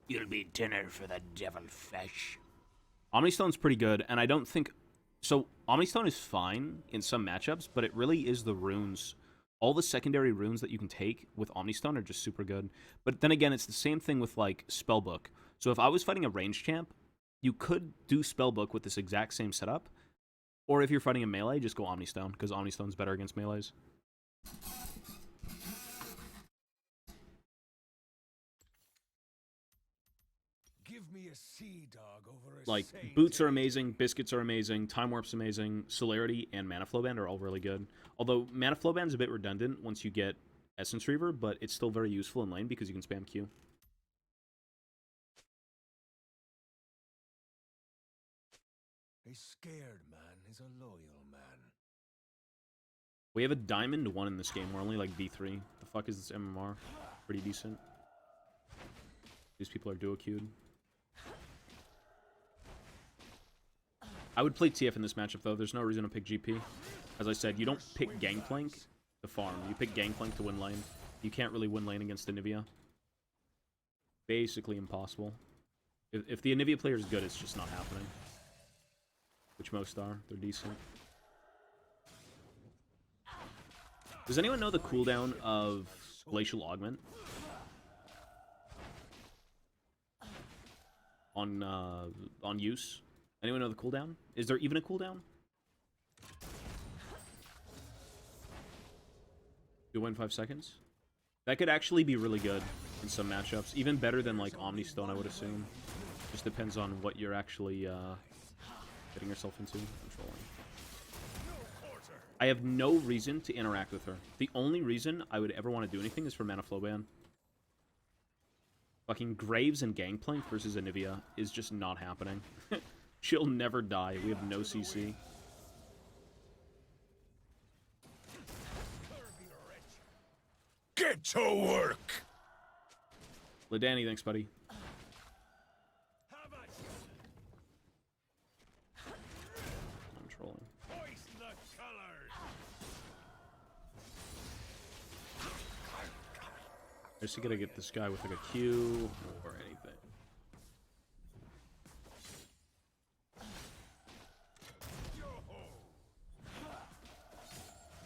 You'll be dinner for the devilfish. Omnistone's pretty good, and I don't think... So, Omnistone is fine in some matchups, but it really is the runes. All the secondary runes that you can take with Omnistone are just super good. But then again, it's the same thing with, like, Spellbook. So if I was fighting a range champ, you could do Spellbook with this exact same setup. Or if you're fighting a melee, just go Omnistone, because Omnistone's better against melees. Give me a sea dog over a Like, sage. Boots are amazing, Biscuits are amazing, Time Warp's amazing, Celerity and Mana Flow Band are all really good. Although, Mana Flow Band's a bit redundant once you get Essence Reaver, but it's still very useful in lane because you can spam Q. A scared man is a loyal man. We have a Diamond 1 in this game, we're only like D3. The fuck is this MMR? Pretty decent. These people are duo queued. I would play TF in this matchup, though. There's no reason to pick GP. As I said, you don't pick Gangplank to farm. You pick Gangplank to win lane. You can't really win lane against Anivia. Basically impossible. If the Anivia player is good, it's just not happening. Which most are. They're decent. Does anyone know the cooldown of Glacial Augment? On use? Anyone know the cooldown? Is there even a cooldown? You win 5 seconds? That could actually be really good in some matchups. Even better than, like, Omnistone, I would assume. Just depends on what you're actually getting yourself into. Controlling. I have no reason to interact with her. The only reason I would ever want to do anything is for Mana Flow Ban. Fucking Graves and Gangplank versus Anivia is just not happening. She'll never die. We have no CC. Get to work! Ladani, thanks, buddy. I'm trolling. I just gotta get this guy with like a Q or anything.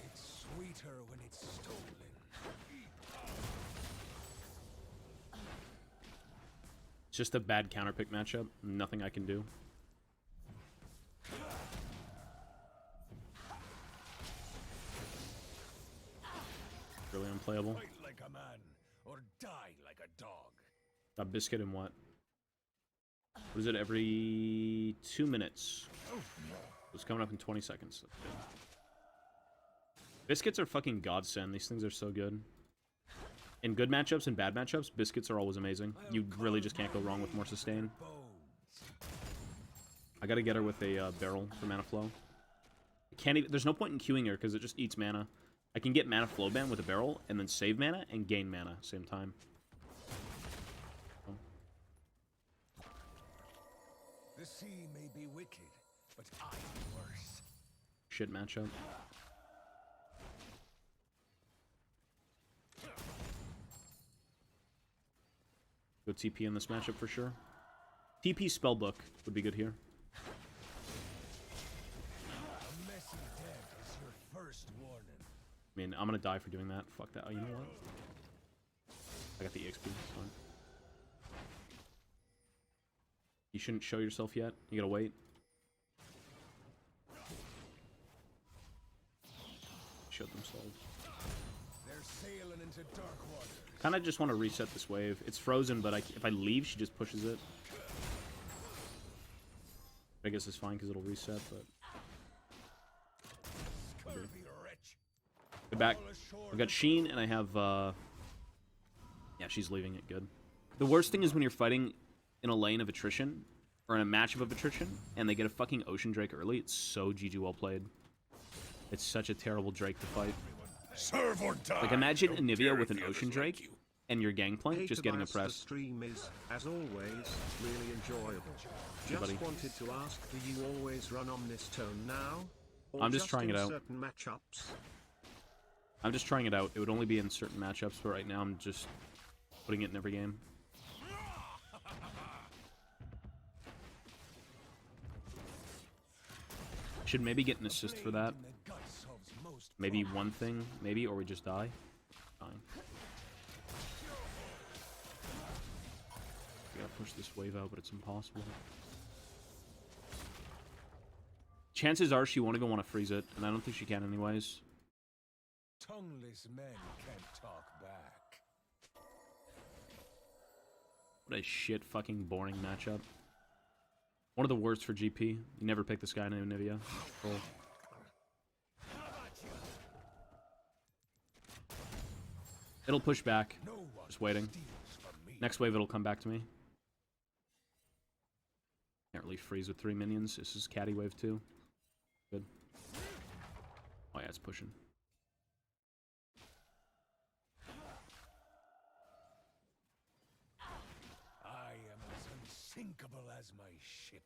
It's sweeter when it's stolen. It's just a bad counterpick matchup. Nothing I can do. Really unplayable. Fight like a man, or die like a dog. Got Biscuit in what? What is it, every 2 minutes? It's coming up in 20 seconds. Biscuits are fucking godsend. These things are so good. In good matchups and bad matchups, Biscuits are always amazing. You really just can't go wrong with more sustain. I gotta get her with a barrel for Mana Flow. Can't even, there's no point in queuing her because it just eats mana. I can get Mana Flow Ban with a barrel and then save mana and gain mana same time. The sea may be wicked, but I'm worse. Shit matchup. Go TP in this matchup for sure. TP Spellbook would be good here. A messy death is your first warning. I mean, I'm gonna die for doing that. Fuck that. Oh, you know what? I got the XP. It's fine. You shouldn't show yourself yet. You gotta wait. Showed themselves. They're sailing into dark water. Kind of just want to reset this wave. It's frozen, but if I leave, she just pushes it. I guess it's fine because it'll reset, but... Get back. I've got Sheen, and I have, yeah, she's leaving it good. The worst thing is when you're fighting in a lane of attrition, or in a matchup of attrition, and they get a fucking Ocean Drake early. It's so GG well played. It's such a terrible Drake to fight. Serve or die. Like, imagine Anivia with an Ocean Drake, and your Gangplank just getting oppressed. The stream is, as always, really enjoyable. Just wanted to ask, do you always run Omnistone now? Or I'm just trying it out. Certain matchups? I'm just trying it out. It would only be in certain matchups, but right now I'm just Putting it in every game. Should maybe get an assist for that. Maybe one thing, maybe, or we just die. Fine. We gotta push this wave out, but it's impossible. Chances are she won't even want to freeze it, and I don't think she can anyways. Tongueless men can't talk back. What a shit fucking boring matchup. One of the worst for GP. You never pick this guy in Anivia. Cool. It'll push back. Just waiting. Next wave it'll come back to me. Can't really freeze with 3 minions. This is caddy wave 2. Good. Oh yeah, it's pushing. I am as unsinkable as my ship.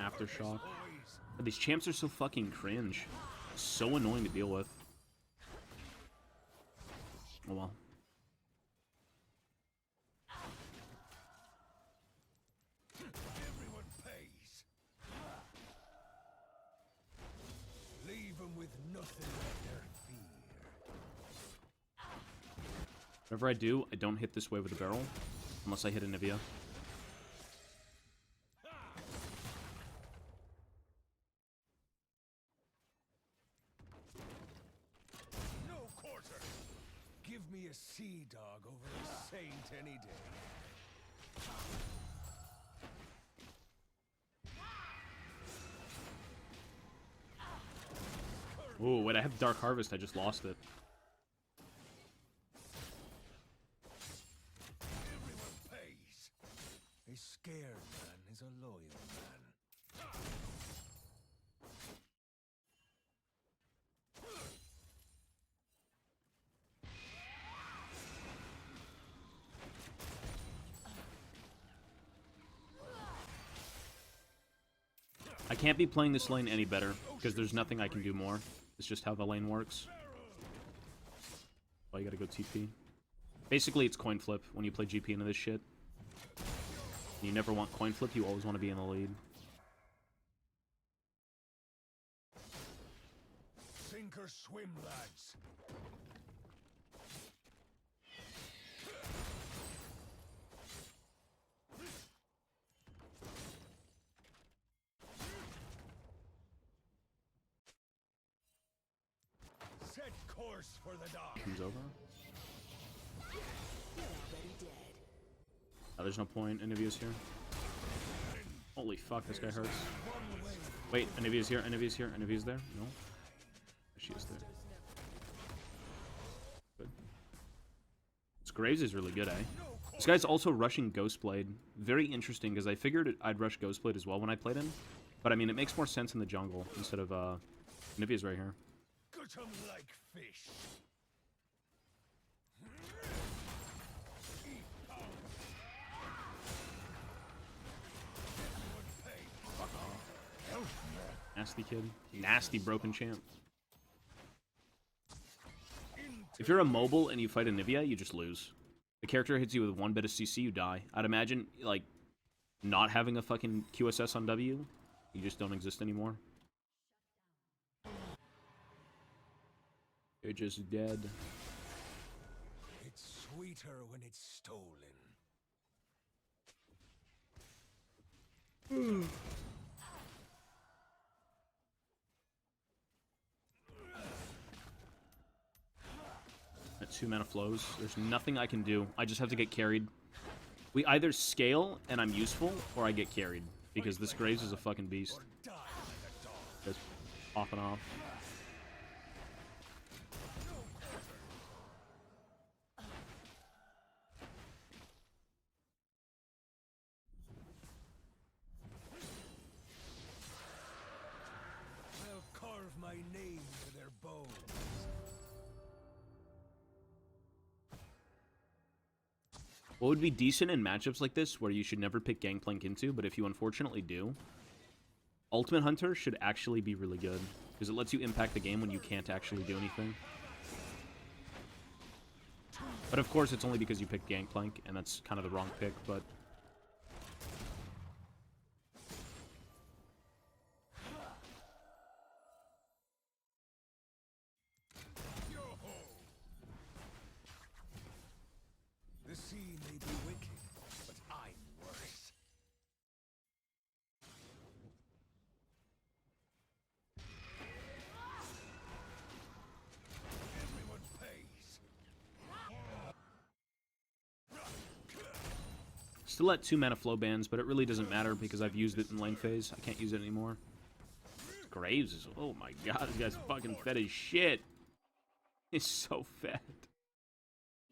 Aftershock. These champs are so fucking cringe. So annoying to deal with. Oh well. Everyone pays. Leave them with nothing but their fear. Whatever I do, I don't hit this wave with a barrel. Unless I hit Anivia. Give me a sea dog over a saint any day. Ooh, wait, I have Dark Harvest, I just lost it. Everyone pays. A scared man is a loyal man. I can't be playing this lane any better, because there's nothing I can do more. It's just how the lane works. Oh, you gotta go TP. Basically, it's coin flip when you play GP into this shit. You never want coin flip, you always want to be in the lead. Sink or swim, lads. Set course for the dog. Comes over. Oh, there's no point. Anivia's here. Holy fuck, this guy hurts. Wait, Anivia's here, Anivia's here, Anivia's there? No? She is there. Good. This Graves is really good, eh? This guy's also rushing Ghostblade. Very interesting, because I figured I'd rush Ghostblade as well when I played him. But I mean, it makes more sense in the jungle instead of, Anivia's right here. Gut 'em like fish. Nasty kid. Nasty broken champ. If you're a mobile and you fight Anivia, you just lose. The character hits you with 1 bit of CC, you die. I'd imagine, like, not having a fucking QSS on W, you just don't exist anymore. You're just dead. It's sweeter when it's stolen. At 2 mana flows, there's nothing I can do. I just have to get carried. We either scale and I'm useful, or I get carried. Because this Graves is a fucking beast. Just popping off. I'll carve my name to their bones. What would be decent in matchups like this, where you should never pick Gangplank into, but if you unfortunately do, Ultimate Hunter should actually be really good, because it lets you impact the game when you can't actually do anything. But of course, it's only because you picked Gangplank, and that's kind of the wrong pick, but... The sea may be wicked, but I'm worse. Everyone pays. Still at 2 mana flow bans, but it really doesn't matter because I've used it in lane phase. I can't use it anymore. Graves is... Oh my god, this guy's fucking fed as shit. He's so fed.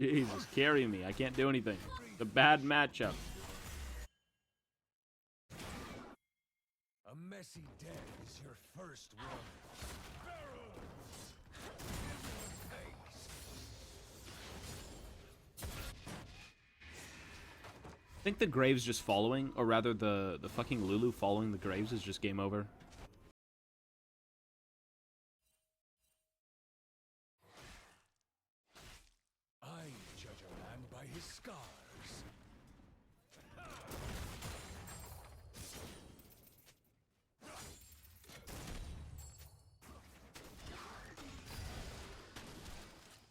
Jesus, carry me. I can't do anything. It's a bad matchup. A messy death is your first warning. I think the Graves just following, or rather the fucking Lulu following the Graves is just game over. I judge a man by his scars.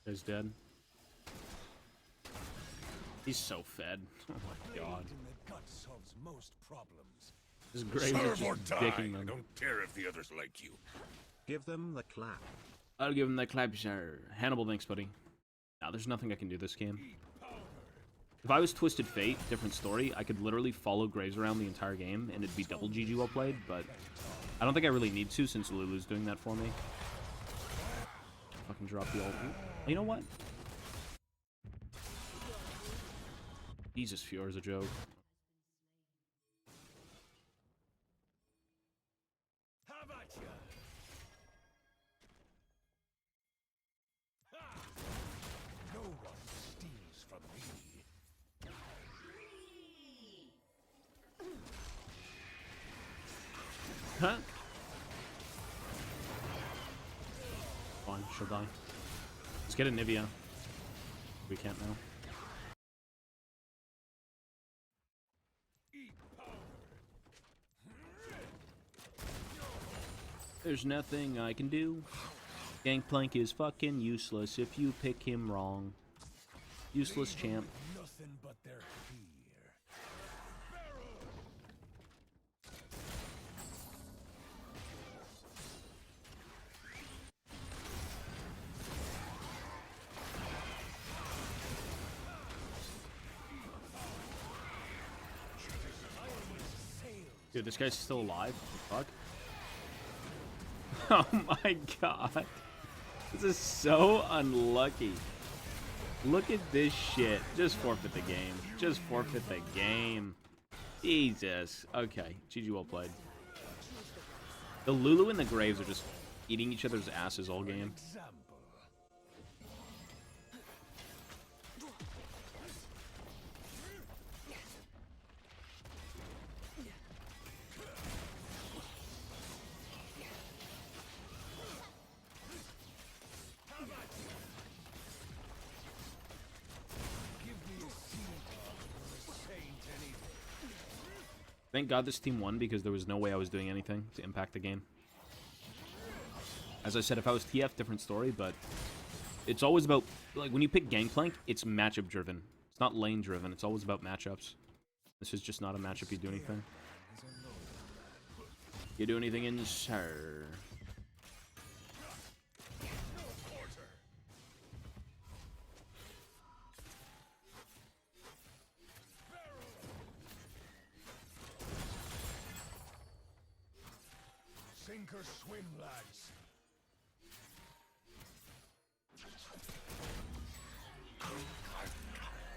He's dead. He's so fed. Oh my god. In the gut solves most problems. This Graves is just dicking them. I don't care if the others like you. Give them the clap. I'll give him that clap, sir. Hannibal, thanks, buddy. Now, there's nothing I can do this game. If I was Twisted Fate, different story, I could literally follow Graves around the entire game, and it'd be double GG well played, but I don't think I really need to since Lulu's doing that for me. Fucking drop the ult. You know what? Jesus, Fior's a joke. How about you? Ha! No one steals from me. Huh? Fine, she'll die. Let's get Anivia. We can't now. There's nothing I can do. Gangplank is fucking useless if you pick him wrong. Useless champ. Nothing but their fear. Dude, this guy's still alive? What the fuck? Oh my god. This is so unlucky. Look at this shit. Just forfeit the game. Just forfeit the game. Jesus. Okay. GG well played. The Lulu and the Graves are just eating each other's asses all game. Example. Thank God this team won because there was no way I was doing anything to impact the game. As I said, if I was TF, different story, but it's always about, like, when you pick Gangplank, it's matchup driven. It's not lane driven. It's always about matchups. This is just not a matchup you do anything. You do anything in sir. Sink or swim, lads.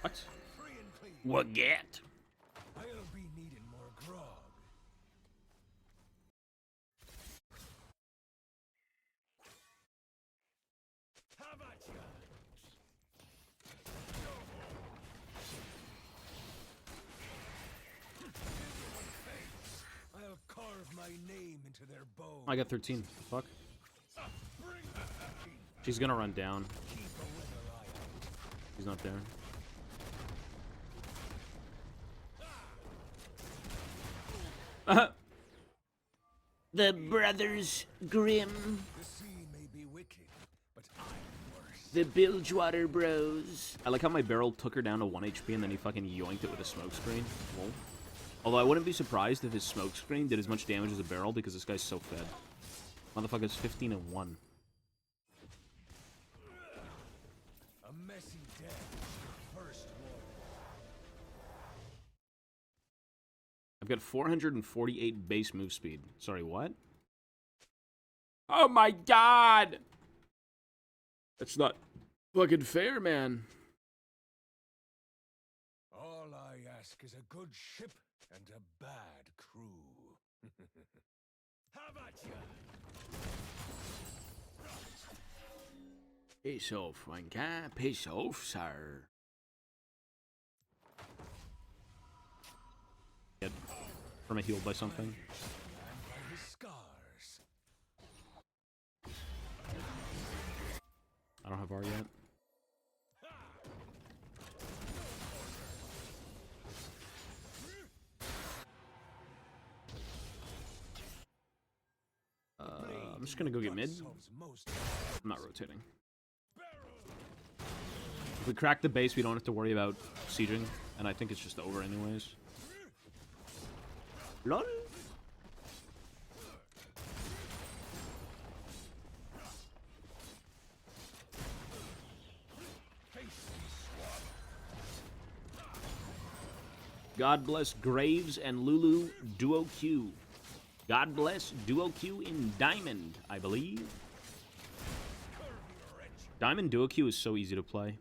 What? Free and clean. What get? I'll be needing more grog. How about ya? name into their bones. I got 13. Fuck. She's gonna run down. He's not there. The Brothers Grimm. The sea may be wicked, but I'm worse. The Bilgewater Bros. I like how my barrel took her down to 1 HP and then he fucking yoinked it with a smoke screen. Lol. Although I wouldn't be surprised if his smoke screen did as much damage as a barrel because this guy's so fed. Motherfucker's 15 and 1. A messy death. First one. I've got 448 base move speed. Sorry, what? Oh my god! That's not fucking fair, man. All I ask is a good ship and a bad crew. How about ya? Piss off, wanker. Piss off, sir. Get from a heal by something. And by his scars. I don't have R yet. I'm just gonna go get mid. I'm not rotating. If we crack the base, we don't have to worry about sieging, and I think it's just over anyways. LOL. God bless Graves and Lulu Duo Q. God bless Duo Q in Diamond, I believe. Diamond Duo Q is so easy to play.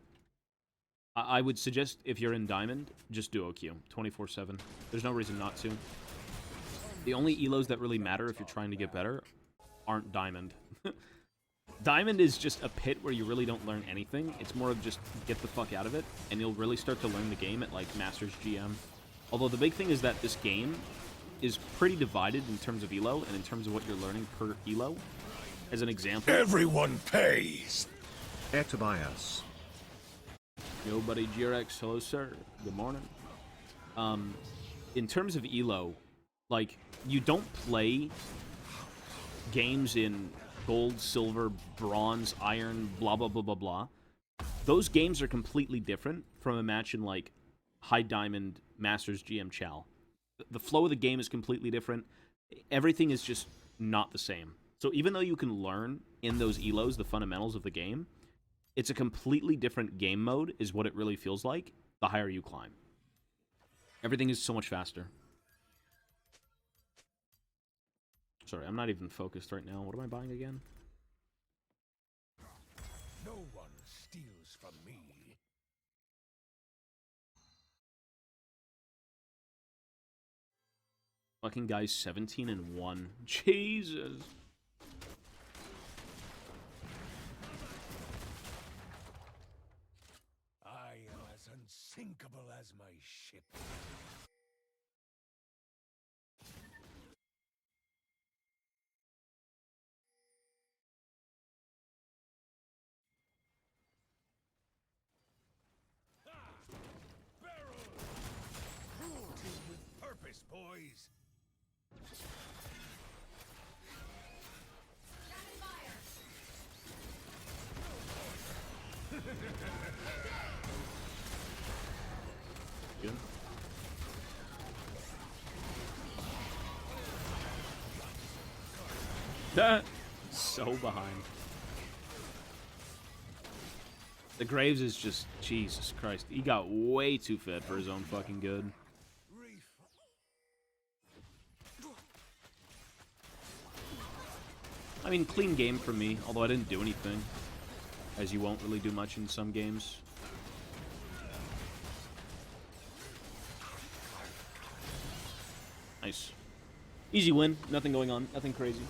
I would suggest if you're in Diamond, just Duo Q 24/7. There's no reason not to. The only elos that really matter if you're trying to get better aren't Diamond. Diamond is just a pit where you really don't learn anything. It's more of just get the fuck out of it, and you'll really start to learn the game at, like, Masters GM. Although the big thing is that this game is pretty divided in terms of elo and in terms of what you're learning per elo. As an example... Everyone pays! Tobias. Yo, buddy GRX, hello, sir. Good morning. In terms of elo, like, you don't play games in gold, silver, bronze, iron, blah, blah, blah, blah, blah. Those games are completely different from a match in, like, High Diamond Masters GM Chow. The flow of the game is completely different. Everything is just not the same. So even though you can learn in those elos the fundamentals of the game, it's a completely different game mode is what it really feels like the higher you climb. Everything is so much faster. Sorry, I'm not even focused right now. What am I buying again? No one steals from me. Fucking guy's 17 and 1. Jesus. I am as unsinkable as my ship. Barrel! Cruelty with purpose, boys! Good. So behind. The Graves is just, Jesus Christ. He got way too fed for his own fucking good. I mean, clean game for me, although I didn't do anything. As you won't really do much in some games. Nice. Easy win. Nothing going on. Nothing crazy.